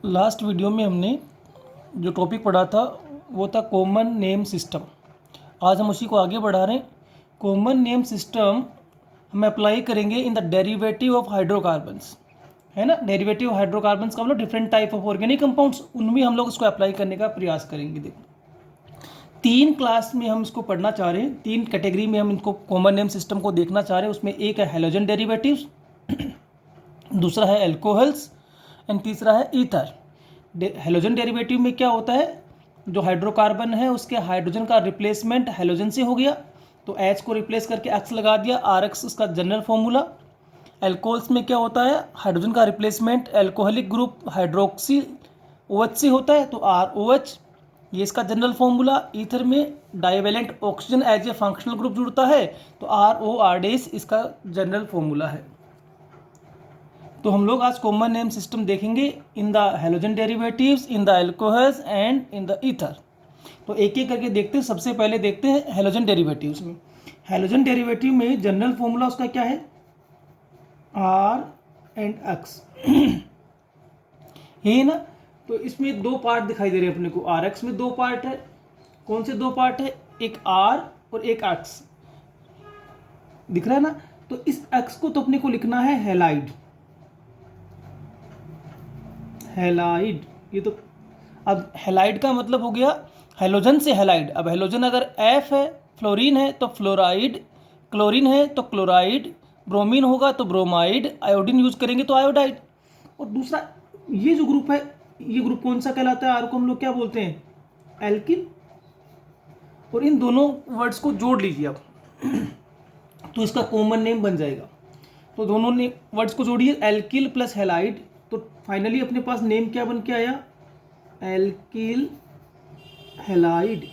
Last video में हमने जो टॉपिक पढ़ा था वो था कॉमन नेम सिस्टम। आज हम उसी को आगे बढ़ा रहे हैं। कॉमन नेम सिस्टम हम अप्लाई करेंगे in the derivative of hydrocarbons, है ना। डेरिवेटिव ऑफ हाइड्रोकार्बन्स का मतलब different type of organic compounds, उनमें हम लोग इसको अप्लाई करने का प्रयास करेंगे। देखो, 3 क्लास में हम इसको पढ़ना चाह रहे हैं, 3 कैटेगरी में हम इनको कॉमन नेम सिस्टम को देखना चाह रहे हैं। उसमें एक है हेलोजन डेरिवेटिव्स, दूसरा है एल्कोहल्स एंड तीसरा है ईथर। हेलोजन डेरिवेटिव में क्या होता है, जो हाइड्रोकार्बन है उसके हाइड्रोजन का रिप्लेसमेंट हेलोजन से हो गया, तो H को रिप्लेस करके X लगा दिया, RX उसका जनरल फॉर्मूला। एल्कोहल्स में क्या होता है, हाइड्रोजन का replacement alcoholic group hydroxy OH से होता है, तो ROH ये इसका जनरल फॉर्मूला। ईथर में divalent oxygen as a functional group जुड़ता है, तो ROR- इसका जनरल फॉर्मूला है। तो हम लोग आज कॉमन नेम सिस्टम देखेंगे in the halogen derivatives, in the alcohols and in the ether. तो एक एक करके देखते हैं। सबसे पहले देखते हैं हेलोजन डेरिवेटिव्स में। हेलोजन डेरिवेटिव में जनरल फॉर्मूला उसका क्या है, R एंड X, है ना। तो इसमें 2 पार्ट दिखाई दे रहे हैं अपने को। RX में 2 पार्ट है। कौन से 2 पार्ट है, एक R और एक X दिख रहा है ना। तो इस X को तो अपने को लिखना है हेलाइड। हेलाइड, ये तो अब हेलाइड का मतलब हो गया हेलोजन से हेलाइड। अब हेलोजन अगर F है, फ्लोरीन है तो फ्लोराइड, क्लोरीन है तो क्लोराइड, ब्रोमीन होगा तो ब्रोमाइड, आयोडीन यूज करेंगे तो आयोडाइड। और दूसरा ये जो ग्रुप है, ये ग्रुप कौन सा कहलाता है, आर को हम लोग क्या बोलते हैं, एल्किल। और इन दोनों वर्ड्स को जोड़ लीजिए आप तो इसका कॉमन नेम बन जाएगा। तो दोनों ने वर्ड्स को जोड़िए, एल्किल प्लस हेलाइड, तो फाइनली अपने पास नेम क्या बन के आया, एल्किल हेलाइड।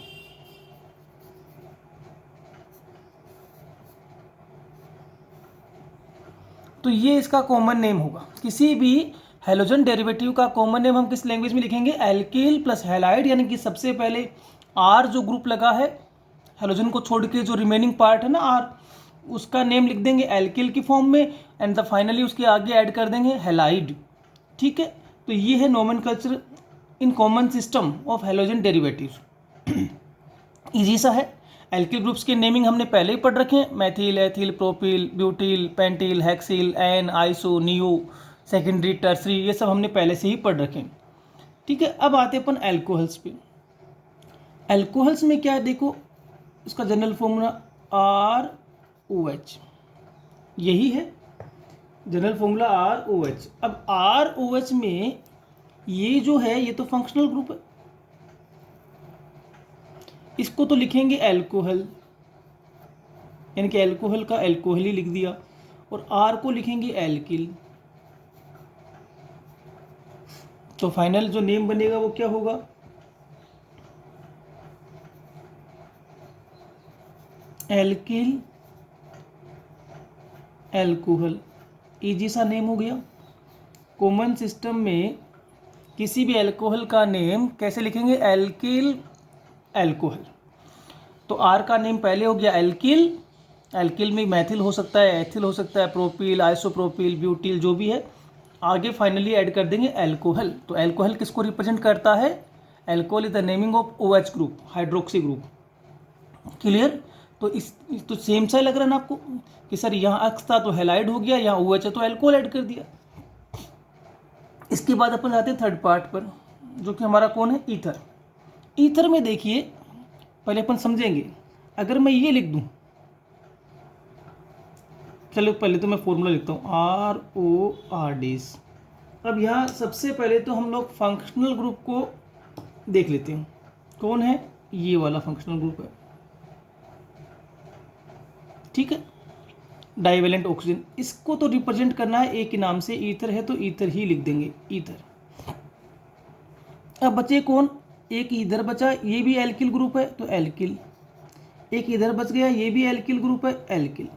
तो ये इसका कॉमन नेम होगा। किसी भी हेलोजन डेरिवेटिव का कॉमन नेम हम किस लैंग्वेज में लिखेंगे, एल्किल प्लस हेलाइड, यानी कि सबसे पहले आर जो ग्रुप लगा है हेलोजन को छोड़ के, जो रिमेनिंग पार्ट है ना आर, उसका नेम लिख देंगे एल्किल की फॉर्म में, एंड द फाइनली उसके आगे ऐड कर देंगे हेलाइड। ठीक है, तो ये है nomenclature in common system of halogen derivatives. Easy सा है। एल्किल ग्रुप्स के नेमिंग हमने पहले ही पढ़ रखे हैं, methyl, ethyl, propyl, butyl, pentyl, hexyl, n, iso, neo, secondary, tertiary, ये सब हमने पहले से ही पढ़ रखे हैं। ठीक है, अब आते हैं अपन एल्कोहल्स पे। एल्कोहल्स में क्या है, देखो इसका जनरल फॉर्मूला ROH, यही है जनरल फॉर्मूला ROH। अब ROH में ये जो है ये तो फंक्शनल ग्रुप है, इसको तो लिखेंगे एल्कोहल, यानी कि एल्कोहल का एल्कोहल ही लिख दिया, और R को लिखेंगे एल्किल। तो फाइनल जो नेम बनेगा वो क्या होगा, एल्किल एल्कोहल। इजी सा नेम हो गया। कॉमन सिस्टम में किसी भी एल्कोहल का नेम कैसे लिखेंगे, एल्किल एल्कोहल। तो आर का नेम पहले हो गया एल्किल, एल्किल में मैथिल हो सकता है, एथिल हो सकता है, प्रोपिल, आइसोप्रोपिल, ब्यूटिल, जो भी है। आगे फाइनली ऐड कर देंगे एल्कोहल। तो एल्कोहल किसको रिप्रेजेंट करता है, alcohol is the naming of OH group, hydroxy group. Clear. तो इस तो सेम सा ही लग रहा है ना आपको कि सर यहाँ एक्स था तो हेलाइड हो गया, यहाँ OH है तो एल्कोहल ऐड कर दिया। इसके बाद अपन आते हैं थर्ड पार्ट पर, जो कि हमारा कौन है, ईथर। ईथर में देखिए पहले अपन समझेंगे, अगर मैं ये लिख दूं, चलो पहले तो मैं फॉर्मूला लिखता हूँ RORDs। अब यहाँ सबसे पहले तो हम लोग फंक्शनल ग्रुप को देख लेते हैं, कौन है, ये वाला फंक्शनल ग्रुप है। ठीक है, डाइवेलेंट ऑक्सीजन, इसको तो रिप्रेजेंट करना है एक ही नाम से, ईथर है तो ईथर ही लिख देंगे, ईथर। अब बचे कौन, एक इधर बचा, ये भी एल्किल ग्रुप है तो एल्किल, एक इधर बच गया, ये भी एल्किल ग्रुप है, एल्किल।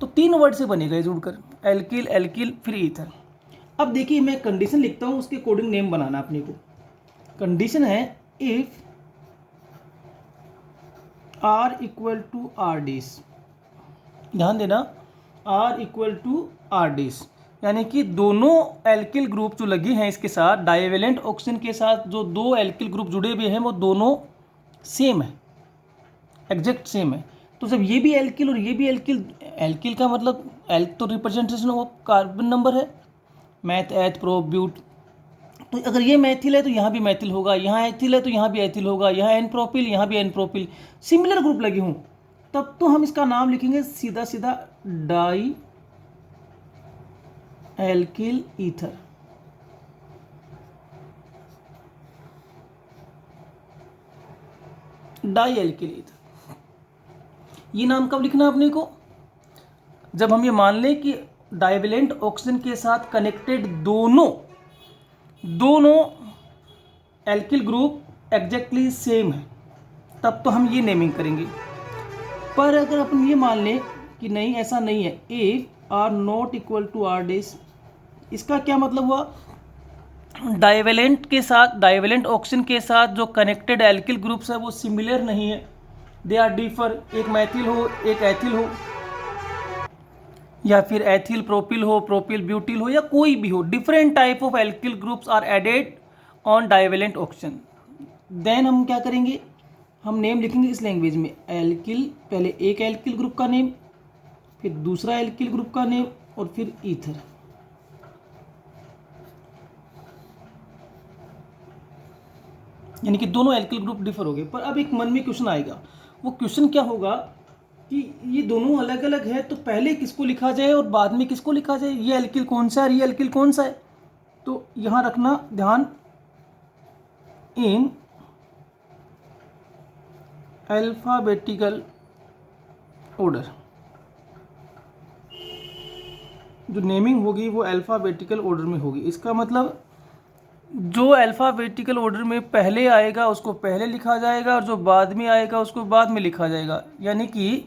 तो 3 वर्ड से बनेगा ये जुड़कर, एल्किल एल्किल फिर ईथर। अब देखिए मैं कंडीशन लिखता हूँ, उसके अकॉर्डिंग नेम बनाना अपने को। कंडीशन है if R equal to RDs, ध्यान देना, R इक्वल टू RDs, यानी कि दोनों एल्किल ग्रुप जो लगे हैं इसके साथ डाइवेलेंट ऑक्सीजन के साथ जो दो एल्किल ग्रुप जुड़े हुए हैं वो दोनों सेम है, एग्जैक्ट सेम है। तो जब ये भी एल्किल और ये भी एल्किल, एल्किल का मतलब एल्क तो रिप्रेजेंटेशन ऑफ कार्बन नंबर है, मैथ एथ प्रो ब्यूट। तो अगर ये मैथिल है तो यहाँ भी मैथिल होगा, यहाँ एथिल है तो यहाँ भी एथिल होगा, यहाँ एन प्रोपिल यहाँ भी एन प्रोपिल, सिमिलर ग्रुप लगे हों, तब तो हम इसका नाम लिखेंगे सीधा सीधा dialkyl ether. Dialkyl ether, ये नाम कब लिखना अपने को? जब हम ये मान लें कि डाइवेलेंट ऑक्सीजन के साथ कनेक्टेड दोनों एल्किल ग्रुप एग्जैक्टली सेम है, तब तो हम ये नेमिंग करेंगे। पर अगर अपन ये मान लें कि नहीं, ऐसा नहीं है, if R not equal to R dash, इसका क्या मतलब हुआ? डाइवेलेंट ऑक्सीजन के साथ जो कनेक्टेड एल्किल ग्रुप्स है वो सिमिलर नहीं है, दे आर डिफर। एक मैथिल हो, एक एथिल हो, या फिर एथिल प्रोपिल हो, प्रोपिल ब्यूटिल हो, या कोई भी हो, different type of alkyl groups are added on divalent oxygen. Then हम क्या करेंगे, हम नेम लिखेंगे इस लैंग्वेज में, एल्किल, पहले एक एल्किल ग्रुप का नेम, फिर दूसरा एल्किल ग्रुप का नेम, और फिर ईथर। यानी कि दोनों एल्किल ग्रुप डिफर हो गए। पर अब एक मन में क्वेश्चन आएगा, वो क्वेश्चन क्या होगा कि ये दोनों अलग अलग है तो पहले किसको लिखा जाए और बाद में किसको लिखा जाए, ये एल्किल कौन सा है और ये एल्किल कौन सा है? तो यहाँ रखना ध्यान, इन अल्फाबेटिकल ऑर्डर, जो नेमिंग होगी वो अल्फाबेटिकल ऑर्डर में होगी। इसका मतलब जो अल्फ़ाबेटिकल ऑर्डर में पहले आएगा उसको पहले लिखा जाएगा और जो बाद में आएगा उसको बाद में लिखा जाएगा। यानी कि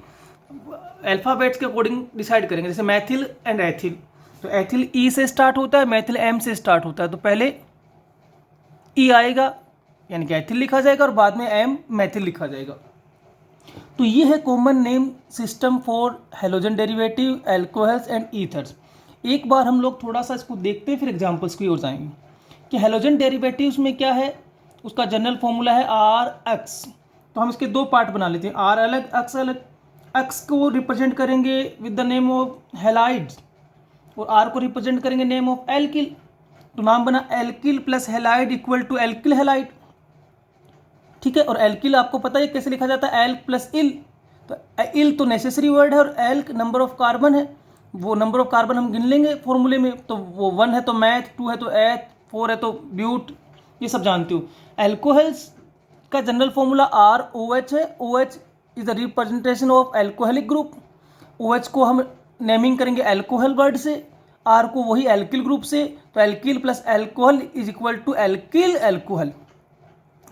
अल्फ़ाबेट्स के अकॉर्डिंग डिसाइड करेंगे। जैसे मैथिल एंड एथिल, तो एथिल ई से स्टार्ट होता है, मैथिल एम से स्टार्ट होता है, तो पहले ई आएगा यानी कि एथिल लिखा जाएगा और बाद में एम मैथिल लिखा जाएगा। तो ये है common name system for halogen derivative, alcohols and ethers. एक बार हम लोग थोड़ा सा इसको देखते हैं, फिर एग्जाम्पल्स की ओर जाएंगे कि हेलोजन डेरिवेटिव्स में क्या है। उसका जनरल फॉर्मूला है आर एक्स। तो हम इसके दो पार्ट बना लेते हैं, आर अलग एक्स अलग। एक्स को रिप्रेजेंट करेंगे with the name of halides और आर को रिप्रेजेंट करेंगे नेम ऑफ एल्किल। तो नाम बना alkyl plus halide equal to alkyl halide, ठीक है। और एल्किल आपको पता है कैसे लिखा जाता है, एल्क प्लस इल। तो इल तो नेसेसरी वर्ड है और एल्क नंबर ऑफ कार्बन है, वो नंबर ऑफ कार्बन हम गिन लेंगे फॉर्मूले में। तो वो 1 है तो मैथ, 2 है तो एथ, 4 है तो ब्यूट, ये सब जानते हो। एल्कोहल्स का general formula R O H है। O H is the representation of alcoholic group. O H को हम नेमिंग करेंगे एल्कोहल वर्ड से, आर को वही एल्किल ग्रुप से। तो alkyl plus alcohol is equal to alkyl alcohol,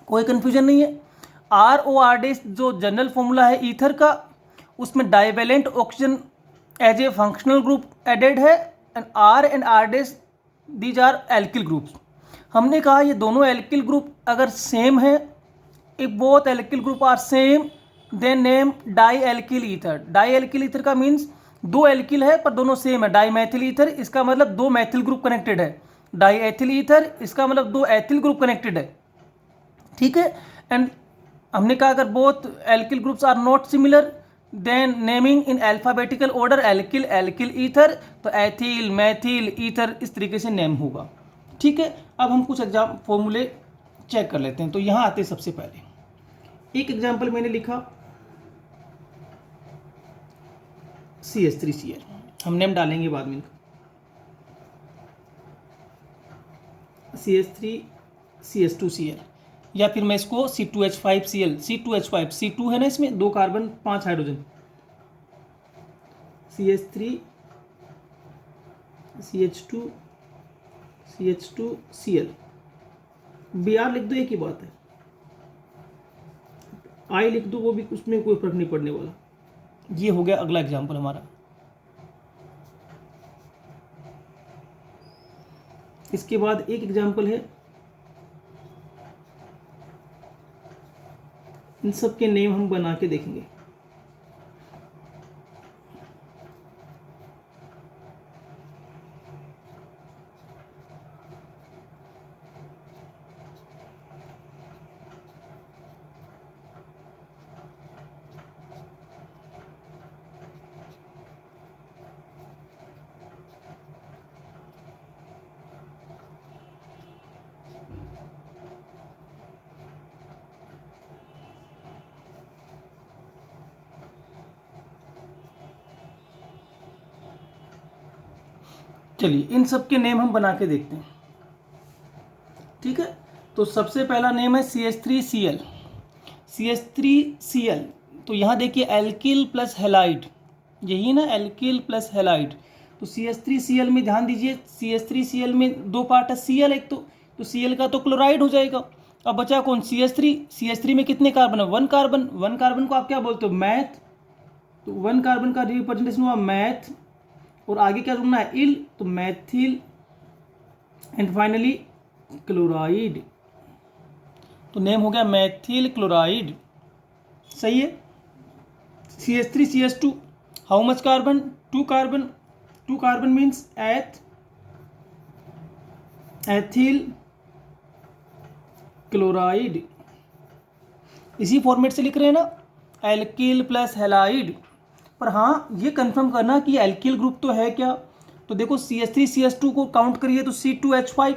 कोई कंफ्यूजन नहीं है। आर ओ आर डेस जो जनरल फॉर्मूला है ईथर का, उसमें divalent oxygen as a functional group added है, and R and R dash these are alkyl groups. हमने कहा ये दोनों एल्किल ग्रुप अगर सेम है, if both alkyl group are same then name dialkyl ether. Dialkyl ether का means दो alkyl है पर दोनों सेम है। डाई मैथिल ईथर इसका मतलब दो मैथिल ग्रुप कनेक्टेड है। डाई एथिल ईथर इसका मतलब दो एथिल ग्रुप कनेक्टेड है, ठीक है। एंड हमने कहा अगर both alkyl groups are not similar then naming in alphabetical order alkyl alkyl ether. तो एथिल मैथिल ईथर इस तरीके से नेम होगा, ठीक है। अब हम कुछ एग्जाम फॉर्मूले चेक कर लेते हैं। तो यहाँ आते हैं सबसे पहले एक एग्जाम्पल मैंने लिखा CH3Cl, हम नेम डालेंगे बाद में इनका। CH3 CH2Cl, या फिर मैं इसको C2H5Cl, C2H5, C2 है ना इसमें 2 carbon 5 hydrogen, CH3 CH2 CH2Cl, Br लिख दो, एक ही बात है। I लिख दो, वो भी उसमें कोई फर्क नहीं पड़ने वाला। ये हो गया अगला एग्जाम्पल हमारा। इसके बाद एक एग्जाम्पल है, इन सब के नेम हम बना के देखेंगे। चलिए इन सब के नेम हम बना के देखते हैं, ठीक है। तो सबसे पहला नेम है CH3Cl। CH3Cl, तो यहाँ देखिए एल्किल प्लस हेलाइड, यही ना, एल्किल प्लस हेलाइड। तो CH3Cl में ध्यान दीजिए, CH3Cl में दो पार्ट है, Cl एक तो Cl का तो क्लोराइड हो जाएगा। अब बचा कौन, CH3। CH3 में कितने कार्बन है, 1 कार्बन। 1 कार्बन को आप क्या बोलते हो, मैथ। तो 1 कार्बन का रिप्रेजेंटेशन हुआ मैथ, और आगे क्या जुड़ना है, इल, तो मैथिल, एंड फाइनली क्लोराइड। तो नेम हो गया मैथिल क्लोराइड, सही है। CH3CH2, how much carbon, 2 carbon. 2 carbon means ethyl chloride. इसी फॉर्मेट से लिख रहे हैं ना, एल्किल प्लस हेलाइड। पर हाँ ये कंफर्म करना कि एल्किल ग्रुप तो है क्या। तो देखो CH3CH2 को काउंट करिए तो C2H5,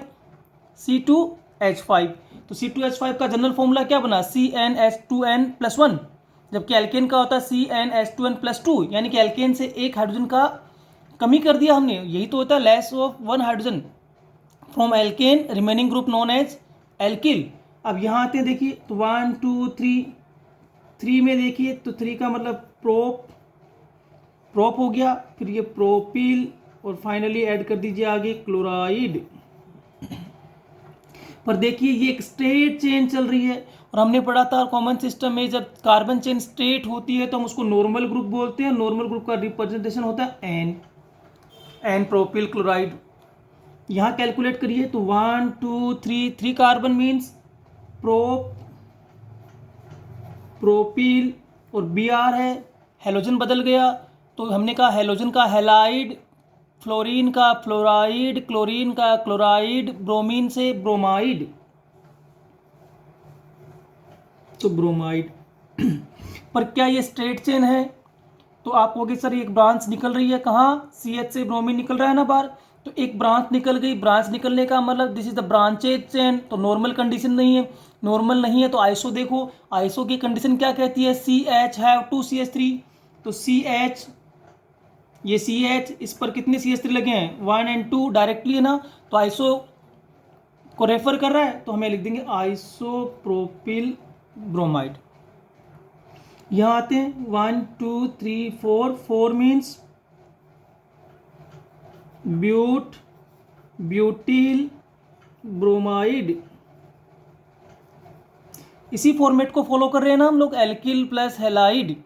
C2H5। तो C2H5 का जनरल फॉर्मूला क्या बना, CnH2n+1, जबकि एल्केन का होता है CnH2n+2, यानी कि एल्केन से एक हाइड्रोजन का कमी कर दिया हमने, यही तो होता है less of 1 hydrogen from alkane, remaining group known as alkyl. अब यहाँ आते हैं, देखिए तो 1 2 3, 3 में देखिए तो 3 का मतलब प्रोप हो गया, फिर ये प्रोपिल, और फाइनली ऐड कर दीजिए आगे क्लोराइड। पर देखिए ये एक स्ट्रेट चेन चल रही है, और हमने पढ़ा था कॉमन सिस्टम में जब कार्बन चेन स्ट्रेट होती है तो हम उसको नॉर्मल ग्रुप बोलते हैं। नॉर्मल ग्रुप का रिप्रेजेंटेशन होता है एन प्रोपिल क्लोराइड। यहाँ कैलकुलेट करिए तो 1 2 3, 3 कार्बन मीन्स प्रोपिल, और Br है, हेलोजन बदल गया तो हमने कहा हेलोजन का हेलाइड, फ्लोरीन का फ्लोराइड, क्लोरीन का क्लोराइड, ब्रोमीन से ब्रोमाइड, तो ब्रोमाइड। पर क्या ये स्ट्रेट चेन है, तो आप कहोगे सर एक ब्रांच निकल रही है, कहाँ, CH से ब्रोमीन निकल रहा है ना बाहर, तो एक ब्रांच निकल गई। ब्रांच निकलने का मतलब this is the branches chain, तो नॉर्मल कंडीशन नहीं है। नॉर्मल नहीं है तो आइसो देखो, आइसो की कंडीशन क्या कहती है, CH हैव 2 CH3, तो CH, ये CH, इस पर कितने CH3 लगे हैं, 1 और 2 डायरेक्टली है ना, तो आइसो को रेफर कर रहा है, तो हमें लिख देंगे आइसोप्रोपिल ब्रोमाइड। यहाँ आते हैं 1 2 3 4, 4 मीन्स ब्यूटिल ब्रोमाइड। इसी फॉर्मेट को फॉलो कर रहे हैं ना हम लोग, एल्किल प्लस हेलाइड।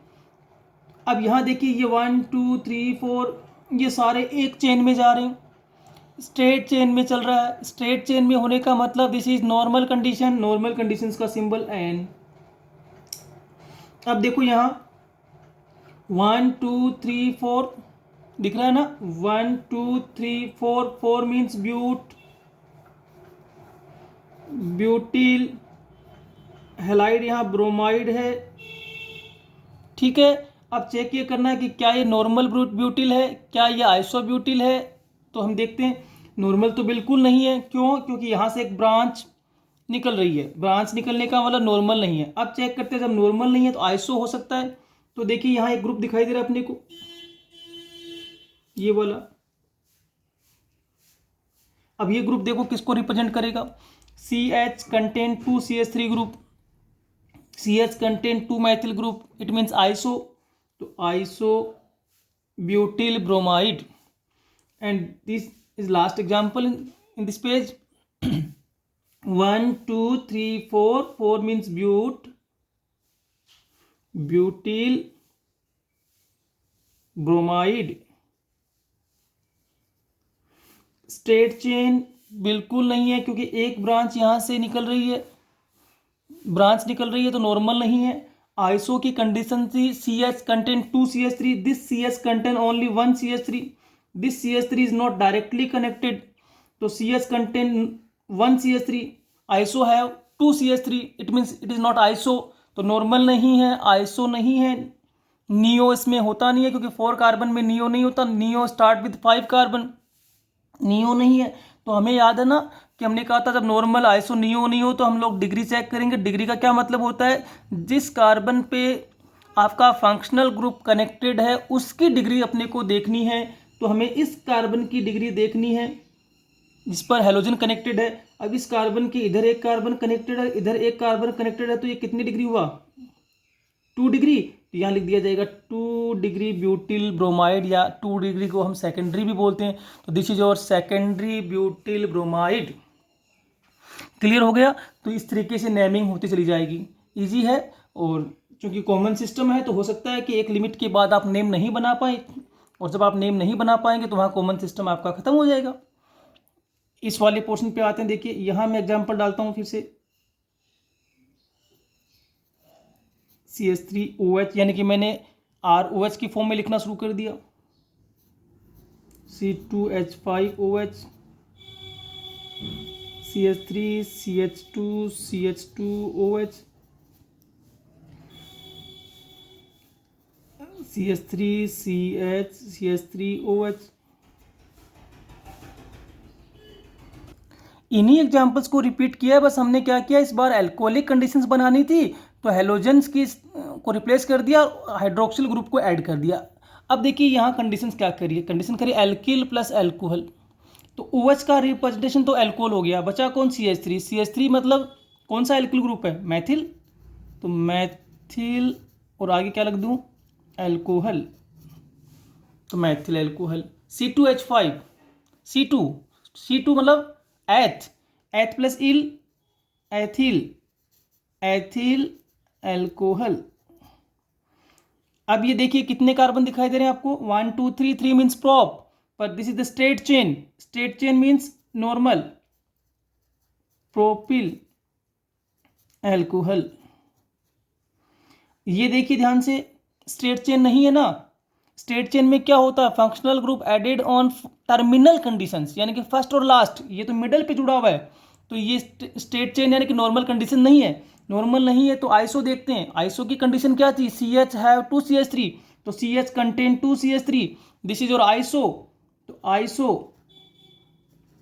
अब यहाँ देखिए ये 1 2 3 4 ये सारे एक चेन में जा रहे हैं, स्ट्रेट चेन में चल रहा है। स्ट्रेट चेन में होने का मतलब this is normal condition, normal conditions का सिंबल N। अब देखो यहाँ 1 2 3 4 दिख रहा है ना, 1 2 3 4, 4 मीन्स ब्यूटिल हेलाइड, यहाँ ब्रोमाइड है, ठीक है। अब चेक ये करना है कि क्या ये नॉर्मल ब्यूटिल है, क्या ये आइसो ब्यूटिल है। तो हम देखते हैं, नॉर्मल तो बिल्कुल नहीं है, क्यों, क्योंकि यहाँ से एक ब्रांच निकल रही है, ब्रांच निकलने का मतलब नॉर्मल नहीं है। अब चेक करते हैं, जब नॉर्मल नहीं है तो आइसो हो सकता है। तो देखिए यहाँ एक ग्रुप दिखाई दे रहा है अपने को, ये वाला। अब ये ग्रुप देखो किसको रिप्रेजेंट करेगा, CH contain 2 CH3 group, CH contain 2 methyl group, it means iso, तो isobutyl bromide. And this is last example in this page. 1 2 3 4, 4 means butyl bromide. Straight chain बिल्कुल नहीं है, क्योंकि एक ब्रांच यहाँ से निकल रही है, ब्रांच निकल रही है तो नॉर्मल नहीं है। आइसो की कंडीशन थी CH contain 2 CH3, this CH contain only 1 CH3, this CH3 is not directly connected, तो CH contain 1 CH3, iso have 2 CH3, it means it is not iso, तो नॉर्मल नहीं है, आइसो नहीं है। नियो इसमें होता नहीं है, क्योंकि 4 कार्बन में नियो नहीं होता, neo start with 5 carbon, neo नहीं है। तो हमें याद है ना कि हमने कहा था जब नॉर्मल आइसो नियो नहीं हो तो हम लोग डिग्री चेक करेंगे। डिग्री का क्या मतलब होता है, जिस कार्बन पे आपका फंक्शनल ग्रुप कनेक्टेड है उसकी डिग्री अपने को देखनी है, तो हमें इस कार्बन की डिग्री देखनी है जिस पर हेलोजन कनेक्टेड है। अब इस कार्बन के इधर एक कार्बन कनेक्टेड है, इधर एक कार्बन कनेक्टेड है, तो ये कितनी डिग्री हुआ? 2 डिग्री। तो यहाँ लिख दिया जाएगा 2 डिग्री ब्यूटिल ब्रोमाइड, या 2 डिग्री को हम सेकेंडरी भी बोलते हैं। तो दिस इज और सेकेंडरी ब्यूटिल ब्रोमाइड। क्लियर हो गया? तो इस तरीके से नेमिंग होती चली जाएगी, इजी है। और चूंकि कॉमन सिस्टम है तो हो सकता है कि एक लिमिट के बाद आप नेम नहीं बना पाए, और जब आप नेम नहीं बना पाएंगे तो वहाँ कॉमन सिस्टम आपका खत्म हो जाएगा। इस वाले पोर्शन पे आते हैं। देखिए यहाँ मैं एग्जांपल डालता हूँ फिर से, CH3OH, यानी कि मैंने ROH की फॉर्म में लिखना शुरू कर दिया। C2H5OH, CH3, CH2, CH2OH, CH3, CH, CH3OH। इन्हीं एग्जाम्पल्स को रिपीट किया, बस हमने क्या किया, इस बार एल्कोहलिक कंडीशंस बनानी थी तो हेलोजेंस की को रिप्लेस कर दिया, हाइड्रोक्सिल ग्रुप को ऐड कर दिया। अब देखिए यहाँ कंडीशंस क्या करिए, कंडीशन करिए एल्किल प्लस एल्कोहल। तो OH का रिप्रेजेंटेशन तो एल्कोहल हो गया, बचा कौन? CH3। CH3 मतलब कौन सा एल्किल ग्रुप है? मैथिल। तो मैथिल, और आगे क्या लग दूँ? एल्कोहल। तो Maithil alcohol. C2H5, C2, C2 मतलब एथ, एथ प्लस इल, एथिल, एथिल एल्कोहल। अब ये देखिए कितने कार्बन दिखाई दे रहे हैं आपको? 1 2 3, 3 मीन्स प्रॉप, पर this is the straight chain. Straight chain means normal, propyl alcohol. ये देखिए ध्यान से, स्ट्रेट चेन नहीं है ना। स्ट्रेट चेन में क्या होता है? Functional group added on terminal conditions, यानी कि फर्स्ट और लास्ट, ये तो मिडल पे जुड़ा हुआ है। तो ये स्ट्रेट चेन यानी कि नॉर्मल कंडीशन नहीं है। नॉर्मल नहीं है तो आइसो देखते हैं। आइसो की कंडीशन क्या थी? CH हैव 2 CH3, तो CH contain 2 CH3, this is your iso. तो आइसो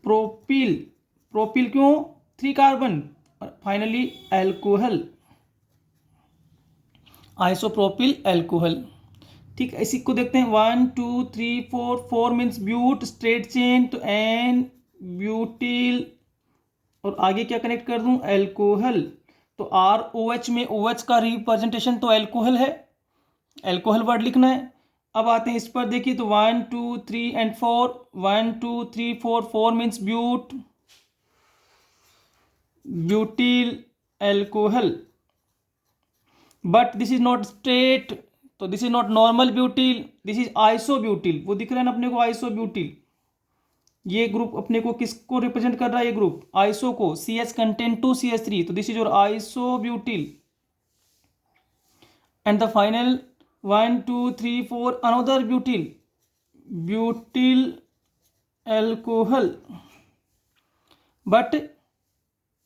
प्रोपिल, प्रोपिल क्यों? 3 कार्बन, और फाइनली एल्कोहल, आइसोप्रोपिल एल्कोहल। ठीक है, इसी को देखते हैं। 1 2 3 4, 4 मीन्स ब्यूट, स्ट्रेट चेन, तो एन ब्यूटिल, और आगे क्या कनेक्ट कर दूं? एल्कोहल। तो ROH में OH का रिप्रेजेंटेशन तो एल्कोहल है, एल्कोहल वर्ड लिखना है। अब आते हैं इस पर, देखिए तो 1 2 3 एंड 4, 1 2 3 4, 4 मीन्स ब्यूट, butyl alcohol. But this is not straight, तो this is not normal butyl, this is isobutyl. वो दिख रहा है ना अपने को, आइसो ब्यूटिल। ये ग्रुप अपने को किसको रिप्रेजेंट कर रहा है? ये ग्रुप आइसो को। CH कंटेन 2 CH3, तो this is your iso butyl. And the final 1 2 3 4 another butyl, butyl alcohol, but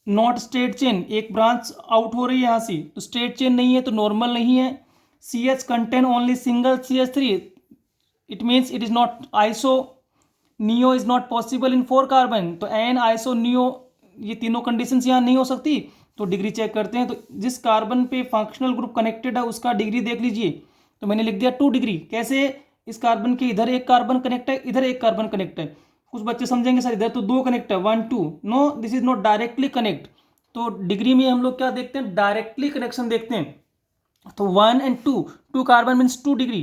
not straight chain. एक ब्रांच आउट हो रही है यहाँ से, तो स्ट्रेट चेन नहीं है, तो नॉर्मल नहीं है। CH contain only single CH3, it means it is not iso. Neo is not possible in 4 carbon, तो एन आइसो नियो, ये तीनों कंडीशंस यहाँ नहीं हो सकती। तो डिग्री चेक करते हैं, तो जिस कार्बन पे फंक्शनल ग्रुप कनेक्टेड है उसका डिग्री देख लीजिए। तो मैंने लिख दिया 2 डिग्री। कैसे? इस कार्बन के इधर एक कार्बन कनेक्ट है, इधर एक कार्बन कनेक्ट है। कुछ बच्चे समझेंगे सर इधर तो 2 कनेक्ट है, 1 2, no this is not directly connect. तो डिग्री में हम लोग क्या देखते हैं? डायरेक्टली कनेक्शन देखते हैं। तो 1 and 2, 2 carbon means 2 degree,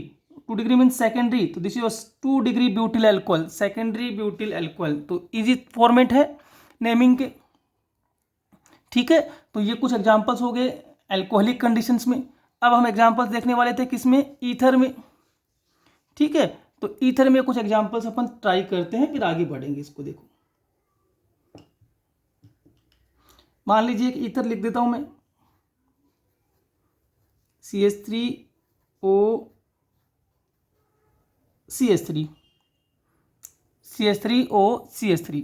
2 degree means secondary, तो this is 2 degree butyl alcohol, secondary butyl alcohol. तो इजी फॉर्मेट है नेमिंग के। ठीक है, तो ये कुछ एग्जांपल्स हो गए एल्कोहलिक कंडीशंस में। अब हम एग्जांपल्स देखने वाले थे किसमें? ईथर में। ठीक है, तो ईथर में कुछ एग्जांपल्स अपन ट्राई करते हैं, फिर आगे बढ़ेंगे। इसको देखो, मान लीजिए कि ईथर लिख देता हूं मैं, CH3O CH3, CH3O CH3।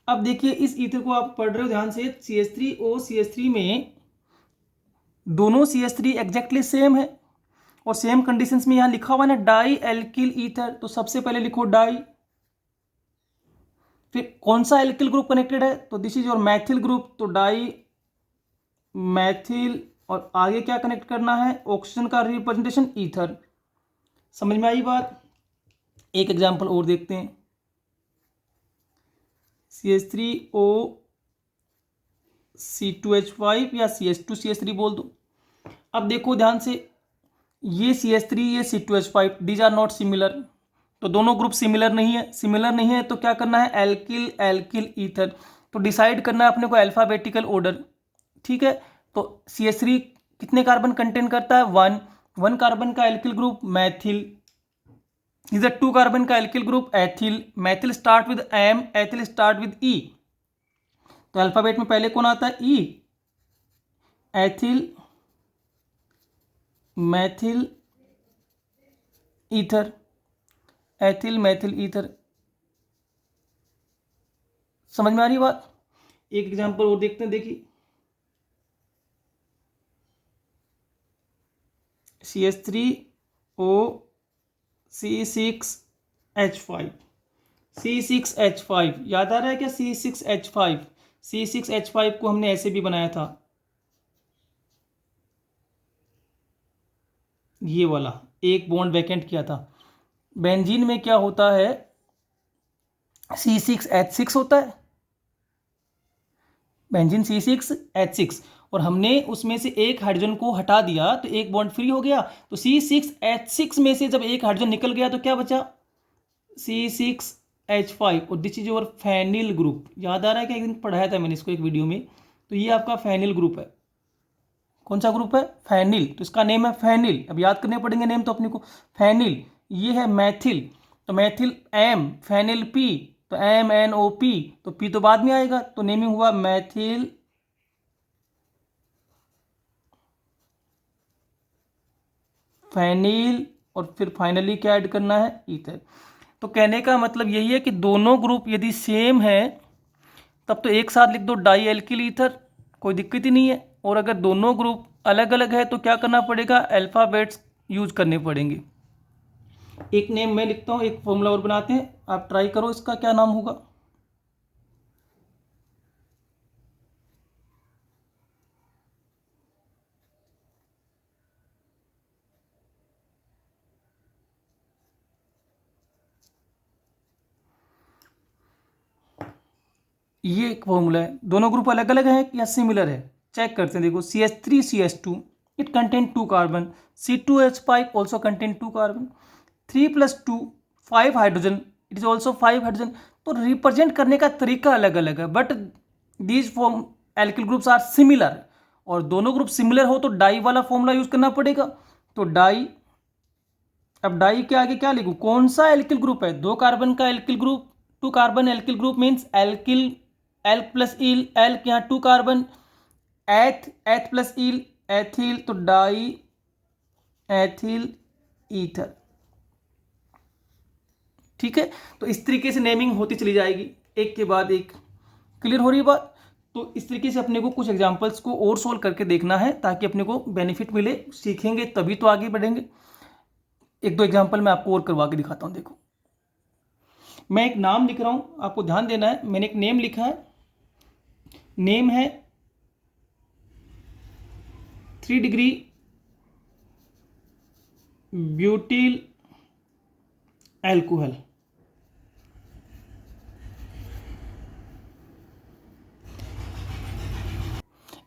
अब देखिए इस ईथर को आप पढ़ रहे हो ध्यान से, CH3O CH3 में दोनों CH3 एग्जैक्टली सेम है, और सेम कंडीशंस में यहां लिखा हुआ है ना डाई एल्किल ईथर, तो सबसे पहले लिखो डाई। फिर कौन सा एल्किल ग्रुप कनेक्टेड है? तो this is your Maithil group, तो डाई मैथिल, और आगे क्या कनेक्ट करना है? ऑक्सीजन का रिप्रेजेंटेशन ईथर। समझ में आई बात? एक एग्जाम्पल और देखते हैं, CH3O C2H5 या CH2CH3 बोल दो। अब देखो ध्यान से, ये CH3 ये C2H5 these are not similar, तो दोनों ग्रुप सिमिलर नहीं है। सिमिलर नहीं है तो क्या करना है, एल्किल एल्किल ईथर, तो डिसाइड करना है अपने को अल्फाबेटिकल ऑर्डर। ठीक है, तो CH3 कितने कार्बन कंटेन करता है, 1 कार्बन का alkyl group methyl, is 2 carbon का alkyl group ethyl, methyl start with M, ethyl start with E, तो अल्फाबेट में पहले कौन आता है, E, ethyl methyl ether, ethyl methyl ether. समझ में आ रही बात। एक एग्जांपल और देखते हैं, देखिए CH3O C6H5, C6H5 याद आ रहा है क्या, C6H5, C6H5 को हमने ऐसे भी बनाया था, ये वाला एक बॉन्ड वैकेंट किया था। बेंजीन में क्या होता है, C6H6 होता है, बेंजीन C6H6, और हमने उसमें से एक हाइड्रोजन को हटा दिया तो एक बॉन्ड फ्री हो गया, तो C6H6 में से जब एक हाइड्रोजन निकल गया तो क्या बचा, C6H5, और this is your phenyl group. याद आ रहा है कि एक दिन पढ़ाया था मैंने इसको एक वीडियो में, तो ये आपका फेनिल ग्रुप है। कौन सा ग्रुप है, फेनिल, तो इसका नेम है फेनिल। अब याद करने पड़ेंगे नेम तो अपने को, फेनिल। ये है मैथिल, तो मैथिल M, फेनिल P, तो MnO, तो P तो बाद में आएगा, तो नेमिंग हुआ मैथिल फेनिल, और फिर फाइनली क्या ऐड करना है, ईथर। तो कहने का मतलब यही है कि दोनों ग्रुप यदि सेम है तब तो एक साथ लिख दो डाई एल्किल ईथर, कोई दिक्कत ही नहीं है। और अगर दोनों ग्रुप अलग अलग है तो क्या करना पड़ेगा, अल्फ़ाबेट्स यूज करने पड़ेंगे। एक नेम मैं लिखता हूँ, एक फॉर्मूला और बनाते हैं, आप ट्राई करो इसका क्या नाम होगा। ये एक फॉर्मूला है, दोनों ग्रुप अलग अलग हैं या सिमिलर है, चेक करते हैं। देखो CH3CH2 it contain 2 carbon, C2H5 also contain 2 carbon, 3+2 5 hydrogen, it is also 5 hydrogen. तो रिप्रेजेंट करने का तरीका अलग अलग है, but these form alkyl groups are similar, और दोनों ग्रुप सिमिलर हो तो डाई वाला फॉर्मूला यूज करना पड़ेगा। तो डाई, अब डाई के आगे क्या लिखूं, कौन सा एल्किल ग्रुप है, 2 कार्बन का alkyl group, 2 carbon alkyl group means alkyl, alk plus yl, alk यहाँ 2 carbon, eth eth plus yl ethyl, तो डाई एथिल ईथर। ठीक है, तो इस तरीके से नेमिंग होती चली जाएगी एक के बाद एक। क्लियर हो रही है बात। तो इस तरीके से अपने को कुछ एग्जांपल्स को और सोल्व करके देखना है ताकि अपने को बेनिफिट मिले, सीखेंगे तभी तो आगे बढ़ेंगे। एक दो एग्जांपल मैं आपको और करवा के दिखाता हूं। देखो मैं एक नाम लिख रहा हूं, आपको ध्यान देना है। मैंने एक नेम लिखा है, नेम है 3 डिग्री ब्यूटिल एल्कोहल।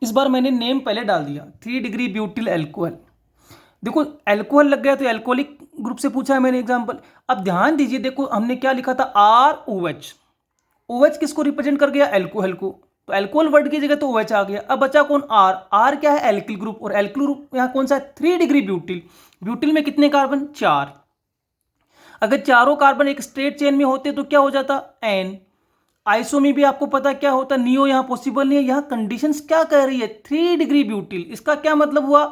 इस बार मैंने नेम पहले डाल दिया 3 डिग्री ब्यूटिल एल्कोहल। देखो एल्कोहल लग गया तो एल्कोहलिक ग्रुप से पूछा है मैंने एग्जांपल। अब ध्यान दीजिए, देखो हमने क्या लिखा था, ROH। OH किसको रिप्रेजेंट कर गया, एल्कोहल को, तो एल्कोहल वर्ड की जगह तो OH आ गया। अब बचा कौन, R क्या है, एल्किल ग्रुप, और एल्किल ग्रुप यहाँ कौन सा है, 3 डिग्री ब्यूटिल। ब्यूटिल में कितने कार्बन, 4। अगर चारों कार्बन एक स्ट्रेट चेन में होते तो क्या हो जाता, N। आइसो में भी आपको पता क्या होता, नियो यहाँ पॉसिबल नहीं है। यहाँ कंडीशंस क्या कह रही है, 3 डिग्री ब्यूटिल। इसका क्या मतलब हुआ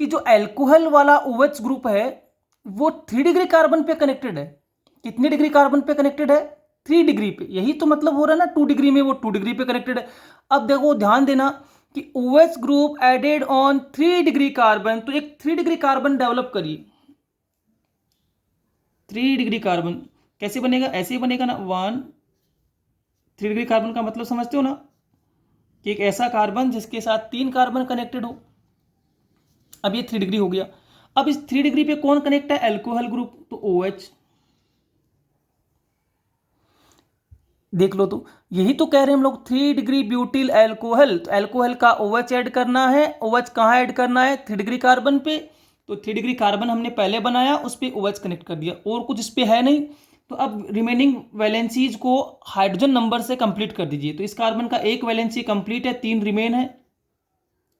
कि जो एल्कोहल वाला OH ग्रुप है वो 3 डिग्री कार्बन पे कनेक्टेड है। कितने डिग्री कार्बन पे कनेक्टेड है, 3 डिग्री पे। यही तो मतलब हो रहा है ना, 2 डिग्री में वो 2 डिग्री पे कनेक्टेड है। अब देखो ध्यान देना कि OH group added on 3 degree carbon, तो एक 3 डिग्री कार्बन डेवलप करिए। 3 डिग्री कार्बन कैसे बनेगा, ऐसे ही बनेगा ना, 3 डिग्री कार्बन का मतलब समझते हो ना, कि एक ऐसा कार्बन जिसके साथ 3 कार्बन कनेक्टेड हो। अब ये 3 डिग्री हो गया। अब इस 3 डिग्री पे कौन कनेक्ट है, एल्कोहल ग्रुप, तो OH। देख लो, तो यही तो कह रहे हैं हम लोग, 3 डिग्री ब्यूटिल एल्कोहल। तो एल्कोहल का OH ऐड करना है। OH कहाँ ऐड करना है? 3 डिग्री कार्बन पे। तो 3 डिग्री कार्बन हमने पहले बनाया, उस पर OH कनेक्ट कर दिया, और कुछ इस पे है नहीं। तो अब रिमेनिंग वैलेंसीज को हाइड्रोजन नंबर से कंप्लीट कर दीजिए। तो इस कार्बन का एक वैलेंसी कंप्लीट है, 3 रिमेन है,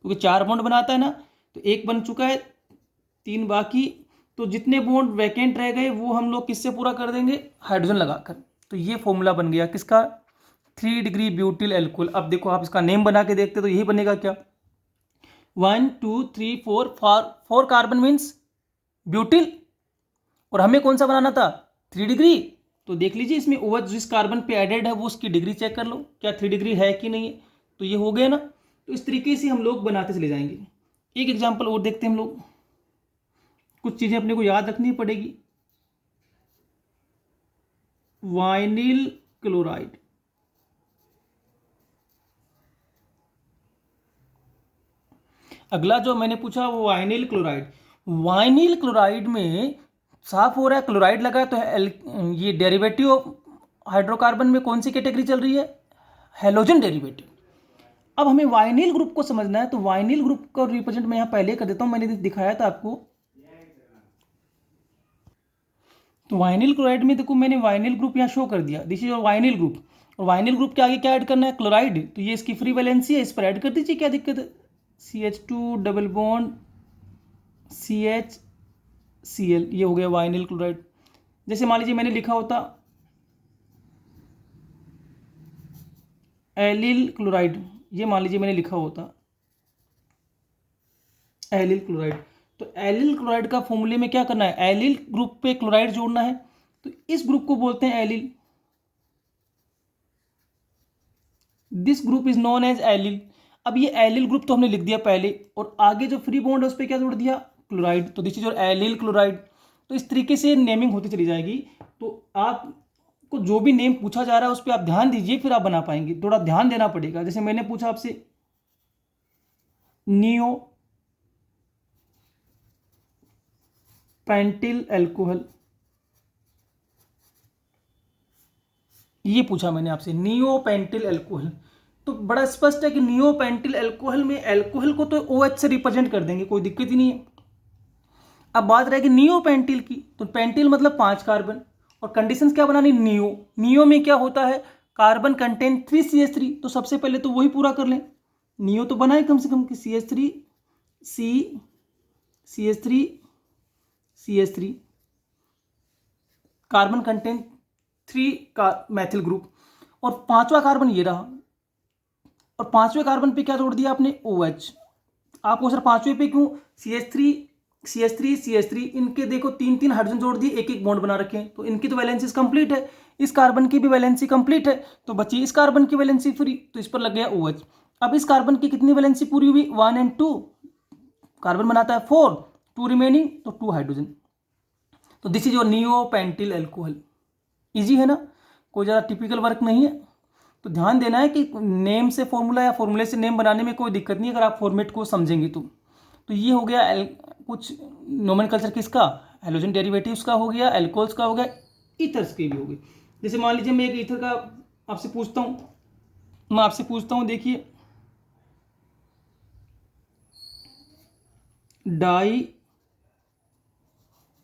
क्योंकि 4 बॉन्ड बनाता है ना। तो एक बन चुका है, 3 बाकी। तो जितने बॉन्ड वैकेंट रह गए वो हम लोग किससे पूरा कर देंगे? हाइड्रोजन लगाकर। तो ये फॉर्मूला बन गया किसका? 3 डिग्री ब्यूटिल एल्कोहल। अब देखो आप इसका नेम बना के देखते तो यही बनेगा क्या? 1 2 3 4, 4 कार्बन मीन्स ब्यूटिल। और हमें कौन सा बनाना था? 3 डिग्री। तो देख लीजिए इसमें OH जिस कार्बन पे एडेड है वो उसकी डिग्री चेक कर लो, क्या 3 डिग्री है कि नहीं है। तो ये हो गया ना। तो इस तरीके से हम लोग बनाते चले जाएंगे। एक एग्जाम्पल और देखते हैं हम लोग। कुछ चीज़ें अपने को याद रखनी पड़ेगी। Vinyl chloride. अगला जो मैंने पूछा वो वाइनिल क्लोराइड। वाइनिल क्लोराइड में साफ हो रहा है क्लोराइड लगा है, तो ये डेरिवेटिव ऑफ हाइड्रोकार्बन में कौन सी कैटेगरी चल रही है? Halogen derivative. अब हमें वाइनिल ग्रुप को समझना है, तो वाइनिल ग्रुप का रिप्रेजेंट मैं यहाँ पहले कर देता हूँ, मैंने दिखाया था आपको। तो वाइनिल क्लोराइड में देखो मैंने वाइनिल ग्रुप यहाँ शो कर दिया, this is your vinyl group. और वाइनिल ग्रुप के आगे क्या ऐड करना है? क्लोराइड। तो ये इसकी फ्री वैलेंसी है, इस पर ऐड कर दीजिए, क्या दिक्कत है? CH2 डबल बॉन्ड CHCl, ये हो गया वाइनिल क्लोराइड। जैसे मान लीजिए मैंने लिखा होता एलिल क्लोराइड, ये मान लीजिए मैंने लिखा होता एलिल क्लोराइड। तो एलिल क्लोराइड का फॉर्मूले में क्या करना है? एलिल ग्रुप पे क्लोराइड जोड़ना है। तो इस ग्रुप को बोलते हैं allyl. This group is known as allyl. अब ये एलिल ग्रुप तो हमने लिख दिया पहले, और आगे जो फ्री बॉन्ड है उस पर क्या जोड़ दिया? क्लोराइड। तो this is your allyl chloride. तो इस तरीके से नेमिंग होती चली जाएगी। तो आपको जो भी नेम पूछा जा रहा है उस पर आप ध्यान दीजिए, फिर आप बना पाएंगे। थोड़ा ध्यान देना पड़ेगा। जैसे मैंने पूछा आपसे नियो पेंटिल एल्कोहल, ये पूछा मैंने आपसे नियो पेंटिल एल्कोहल। तो बड़ा स्पष्ट है कि नियो पेंटिल एल्कोहल में एल्कोहल को तो OH से रिप्रेजेंट कर देंगे, कोई दिक्कत ही नहीं है। अब बात रहेगी नियो पेंटिल की। तो पेंटिल मतलब 5 कार्बन, और कंडीशंस क्या बनानी? नियो। नियो में क्या होता है? Carbon content 3 CH3। तो सबसे पहले तो वही पूरा कर लें। नियो तो बनाए कम से कम कि CH3 C CH3 CH3, carbon content 3 का मैथिल ग्रुप, और पांचवा कार्बन ये रहा। और पांचवें कार्बन पे क्या जोड़ दिया आपने? OH। आपको सर पांचवें पे क्यों? CH3 CH3 CH3, इनके देखो 3 3 हाइड्रोजन जोड़ दिए, एक एक बॉन्ड बना रखे हैं, तो इनकी तो वैलेंसी कंप्लीट है। इस कार्बन की भी वैलेंसी कंप्लीट है, तो बची इस कार्बन की वैलेंसी फ्री, तो इस पर लग गया OH। अब इस कार्बन की कितनी वैलेंसी पूरी हुई? 1 और 2, कार्बन बनाता है 4, 2 रिमेनिंग, तो 2 हाइड्रोजन। तो this is your neo pentyl alcohol. Easy है ना, कोई ज़्यादा टिपिकल वर्क नहीं है। तो ध्यान देना है कि नेम से फॉर्मूला या फॉर्मूले से नेम बनाने में कोई दिक्कत नहीं है, अगर आप फॉर्मेट को समझेंगे तो। ये हो गया कुछ नोमेनक्लेचर किसका? हेलोजन डेरिवेटिव्स का हो गया, एल्कोहल्स का हो गया, ईथर्स के भी हो गए। जैसे मान लीजिए मैं एक ईथर का आपसे पूछता हूँ, मैं आपसे पूछता हूँ, देखिए डाई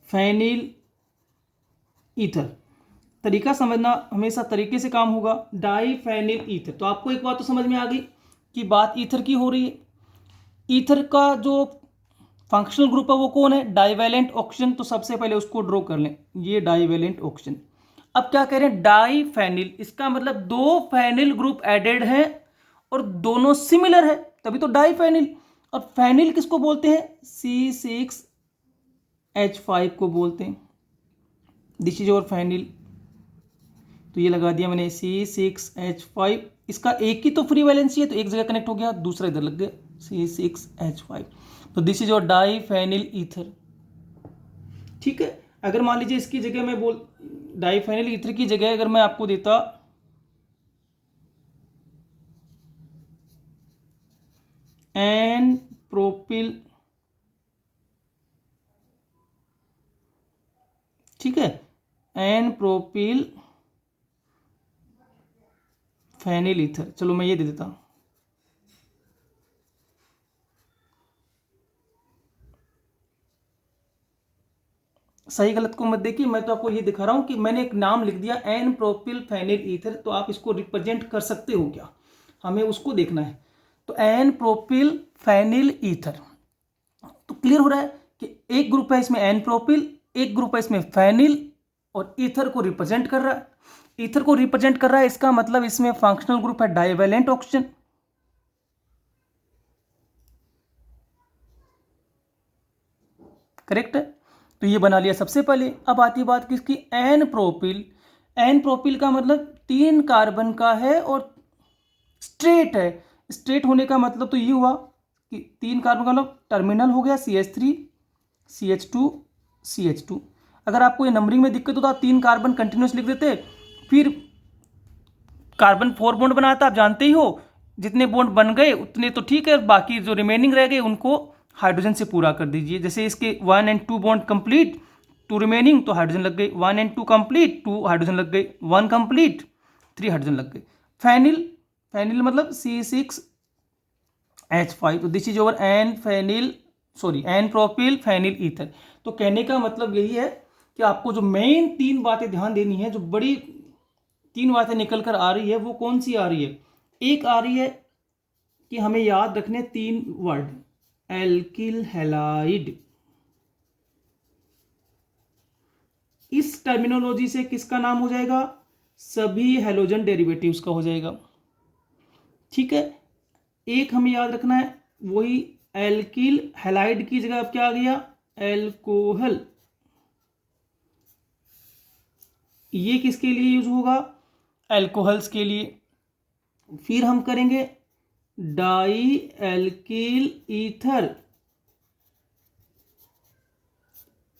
फेनिल ईथर। तरीका समझना, हमेशा तरीके से काम होगा। डाई फेनिल ईथर, तो आपको एक बात तो समझ में आ गई कि बात ईथर की हो रही है। ईथर का जो फंक्शनल ग्रुप है वो कौन है? Divalent oxygen. तो सबसे पहले उसको ड्रॉ कर लें, ये डाईवैलेंट ऑक्सीजन। अब क्या कह रहे हैं? डाई फेनिल, इसका मतलब 2 फेनिल ग्रुप एडेड है और दोनों सिमिलर है, तभी तो डाई फेनिल। और फेनिल किसको बोलते हैं? C6H5 को बोलते हैं। दिस इज और फेनिल। तो ये लगा दिया मैंने C6H5। इसका एक ही तो फ्री वैलेंसी है, तो एक जगह कनेक्ट हो गया, दूसरा इधर लग गया, C6H5। तो this is your diphenyl ether. ठीक है। अगर मान लीजिए इसकी जगह मैं बोल डाई फेनिल ईथर की जगह अगर मैं आपको देता एन प्रोपिल, ठीक है, एन प्रोपिल फेनिल ईथर, चलो मैं ये दे देता हूँ। सही गलत को मत देखिए, मैं तो आपको ये दिखा रहा हूँ कि मैंने एक नाम लिख दिया एन प्रोपिल फेनिल ईथर, तो आप इसको रिप्रेजेंट कर सकते हो क्या, हमें उसको देखना है। तो एन प्रोपिल फेनिल ईथर, तो क्लियर हो रहा है कि एक ग्रुप है इसमें एन प्रोपिल, एक ग्रुप है इसमें फेनिल, और ईथर को रिप्रेजेंट कर रहा है। ईथर को रिप्रेजेंट कर रहा है, इसका मतलब इसमें फंक्शनल ग्रुप है डाइवेलेंट ऑक्सीजन। करेक्ट है, तो ये बना लिया सबसे पहले। अब आती बात किसकी, एन प्रोपिल। एन प्रोपिल का मतलब 3 कार्बन का है और स्ट्रेट है। स्ट्रेट होने का मतलब तो ये हुआ कि 3 कार्बन का मतलब टर्मिनल हो गया CH3 CH2 CH2। अगर आपको ये नंबरिंग में दिक्कत हो तो आप 3 कार्बन कंटिन्यूस लिख देते, फिर कार्बन 4 बॉन्ड बनाता, आप जानते ही हो, जितने बॉन्ड बन गए उतने तो ठीक है, बाकी जो रिमेनिंग रह गए उनको हाइड्रोजन से पूरा कर दीजिए। जैसे इसके 1 एंड 2 बॉन्ड कंप्लीट, 2 रिमेनिंग, तो हाइड्रोजन लग गई। 1 एंड 2 कंप्लीट, 2 हाइड्रोजन लग गई। 1 कंप्लीट, 3 हाइड्रोजन लग गई। फेनिल, फेनिल मतलब C6H5, तो this is over n phenyl, sorry n propyl phenyl ether. तो कहने का मतलब यही है कि आपको जो मेन 3 बातें ध्यान देनी है, जो बड़ी 3 बातें निकल कर आ रही है, वो कौन सी आ रही है। एक आ रही है कि हमें याद रखने 3 वर्ड, एल्किल हैलाइड। इस टर्मिनोलॉजी से किसका नाम हो जाएगा, सभी हैलोजन डेरिवेटिव्स का हो जाएगा। ठीक है, एक हमें याद रखना है, वही एल्किल हैलाइड की जगह अब क्या आ गया, एल्कोहल। ये किसके लिए यूज होगा, एल्कोहल्स के लिए। फिर हम करेंगे डाई एल्किल ईथर,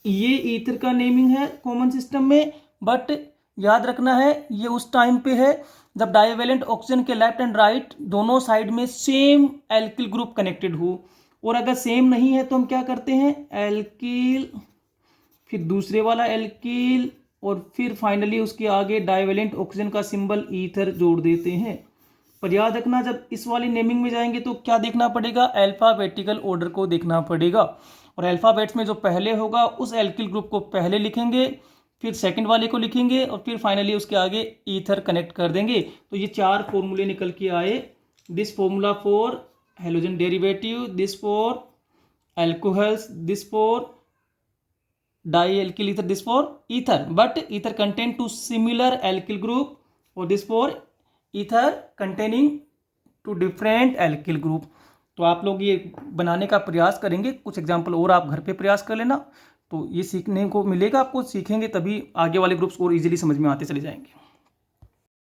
ये ईथर का नेमिंग है कॉमन सिस्टम में, बट याद रखना है ये उस टाइम पे है जब डाइवेलेंट ऑक्सीजन के लेफ्ट एंड राइट दोनों साइड में सेम एल्किल ग्रुप कनेक्टेड हो। और अगर सेम नहीं है तो हम क्या करते हैं, एल्किल, फिर दूसरे वाला एल्किल, और फिर फाइनली उसके आगे डाइवेलेंट ऑक्सीजन का सिंबल ईथर जोड़ देते हैं। पर याद रखना जब इस वाली नेमिंग में जाएंगे तो क्या देखना पड़ेगा, अल्फाबेटिकल ऑर्डर को देखना पड़ेगा। और अल्फाबेट्स में जो पहले होगा उस एल्किल ग्रुप को पहले लिखेंगे, फिर सेकंड वाले को लिखेंगे, और फिर फाइनली उसके आगे ईथर कनेक्ट कर देंगे। तो ये 4 फॉर्मूले निकल के आए, this formula for halogen derivative, this for alcohols, this for dialkyl ether, this for ether, but ether contain two similar alkyl group, और this for ether containing two different alkyl group. तो आप लोग ये बनाने का प्रयास करेंगे, कुछ एग्जाम्पल और आप घर पे प्रयास कर लेना, तो ये सीखने को मिलेगा आपको, सीखेंगे तभी आगे वाले ग्रुप्स और इजीली समझ में आते चले जाएंगे।